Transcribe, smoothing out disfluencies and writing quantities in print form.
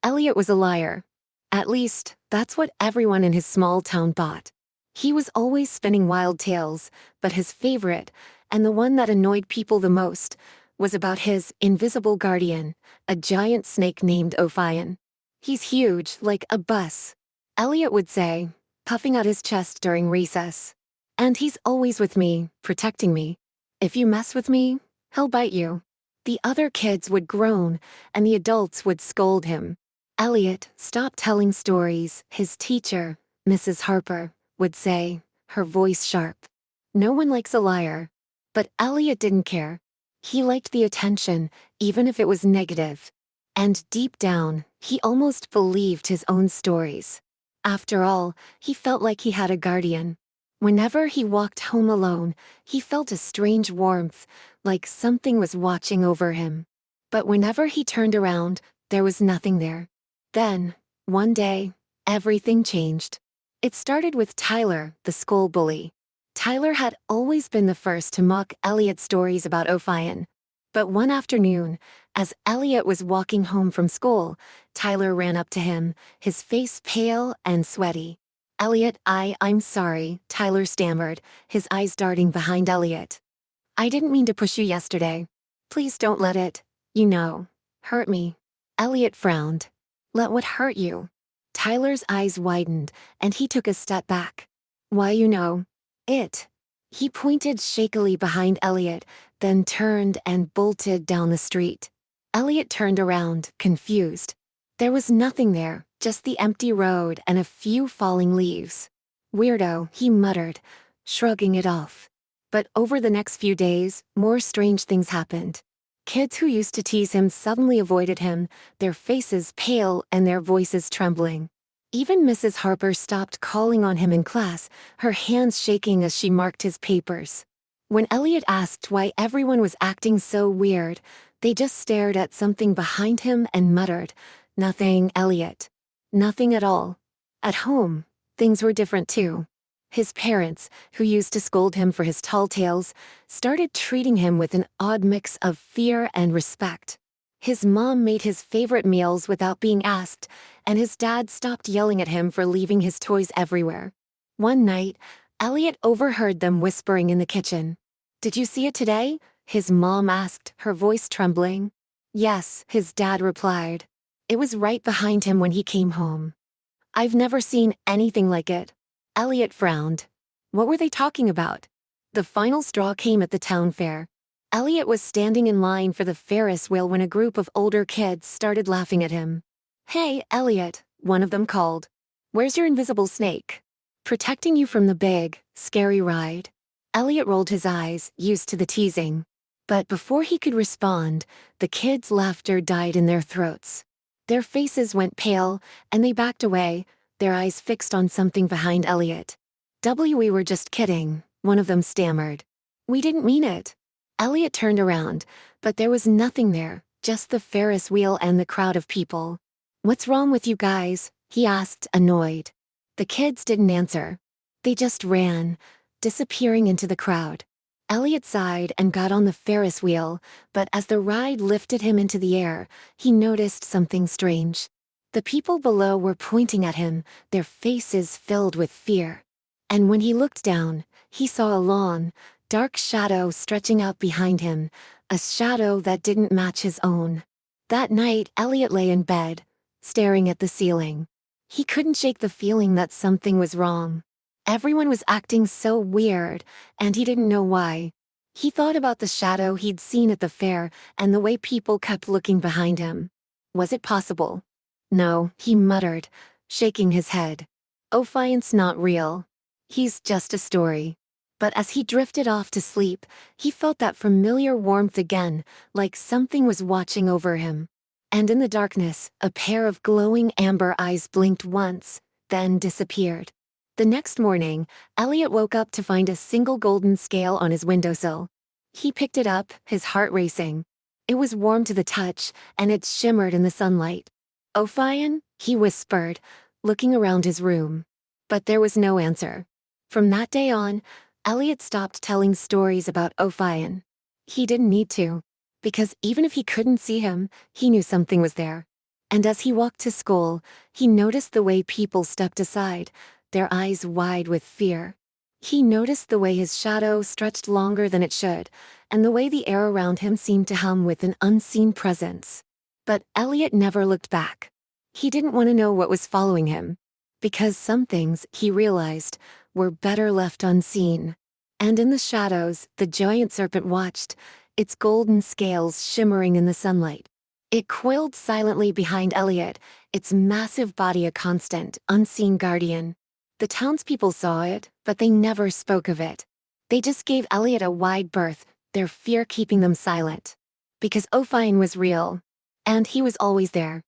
Elliot was a liar. At least, that's what everyone in his small town thought. He was always spinning wild tales, but his favorite, and the one that annoyed people the most, was about his invisible guardian, a giant snake named Ophion. He's huge, like a bus, Elliot would say, puffing out his chest during recess. And he's always with me, protecting me. If you mess with me, he'll bite you. The other kids would groan, and the adults would scold him. Elliot, stop telling stories, his teacher, Mrs. Harper, would say, her voice sharp. No one likes a liar. But Elliot didn't care. He liked the attention, even if it was negative. And deep down, he almost believed his own stories. After all, he felt like he had a guardian. Whenever he walked home alone, he felt a strange warmth, like something was watching over him. But whenever he turned around, there was nothing there. Then, one day, everything changed. It started with Tyler, the school bully. Tyler had always been the first to mock Elliot's stories about Ophion. But one afternoon, as Elliot was walking home from school, Tyler ran up to him, his face pale and sweaty. "Elliot, I'm sorry," Tyler stammered, his eyes darting behind Elliot. "I didn't mean to push you yesterday. Please don't let it, hurt me." Elliot frowned. "Let what hurt you?" Tyler's eyes widened, and he took a step back. "Why, it." He pointed shakily behind Elliot, then turned and bolted down the street. Elliot turned around, confused. There was nothing there, just the empty road and a few falling leaves. "Weirdo," he muttered, shrugging it off. But over the next few days, more strange things happened. Kids who used to tease him suddenly avoided him, their faces pale and their voices trembling. Even Mrs. Harper stopped calling on him in class, her hands shaking as she marked his papers. When Elliot asked why everyone was acting so weird, they just stared at something behind him and muttered, "Nothing, Elliot. Nothing at all." At home, things were different too. His parents, who used to scold him for his tall tales, started treating him with an odd mix of fear and respect. His mom made his favorite meals without being asked, and his dad stopped yelling at him for leaving his toys everywhere. One night, Elliot overheard them whispering in the kitchen. "Did you see it today?" his mom asked, her voice trembling. "Yes," his dad replied. "It was right behind him when he came home." "I've never seen anything like it." Elliot frowned. What were they talking about? The final straw came at the town fair. Elliot was standing in line for the Ferris wheel when a group of older kids started laughing at him. "Hey, Elliot," one of them called. "Where's your invisible snake? Protecting you from the big, scary ride." Elliot rolled his eyes, used to the teasing. But before he could respond, the kids' laughter died in their throats. Their faces went pale, and they backed away, their eyes fixed on something behind Elliot. "We were just kidding," one of them stammered. "We didn't mean it." Elliot turned around, but there was nothing there, just the Ferris wheel and the crowd of people. "What's wrong with you guys?" he asked, annoyed. The kids didn't answer. They just ran, disappearing into the crowd. Elliot sighed and got on the Ferris wheel, but as the ride lifted him into the air, he noticed something strange. The people below were pointing at him, their faces filled with fear. And when he looked down, he saw a long, dark shadow stretching out behind him, a shadow that didn't match his own. That night, Elliot lay in bed, staring at the ceiling. He couldn't shake the feeling that something was wrong. Everyone was acting so weird, and he didn't know why. He thought about the shadow he'd seen at the fair and the way people kept looking behind him. Was it possible? "No," he muttered, shaking his head. "Ophion's not real. He's just a story." But as he drifted off to sleep, he felt that familiar warmth again, like something was watching over him. And in the darkness, a pair of glowing amber eyes blinked once, then disappeared. The next morning, Elliot woke up to find a single golden scale on his windowsill. He picked it up, his heart racing. It was warm to the touch, and it shimmered in the sunlight. "Ophion?" he whispered, looking around his room. But there was no answer. From that day on, Elliot stopped telling stories about Ophion. He didn't need to, because even if he couldn't see him, he knew something was there. And as he walked to school, he noticed the way people stepped aside, their eyes wide with fear. He noticed the way his shadow stretched longer than it should, and the way the air around him seemed to hum with an unseen presence. But Elliot never looked back. He didn't want to know what was following him, because some things, he realized, were better left unseen. And in the shadows, the giant serpent watched, its golden scales shimmering in the sunlight. It coiled silently behind Elliot, its massive body a constant, unseen guardian. The townspeople saw it, but they never spoke of it. They just gave Elliot a wide berth, their fear keeping them silent. Because Ophine was real. And he was always there.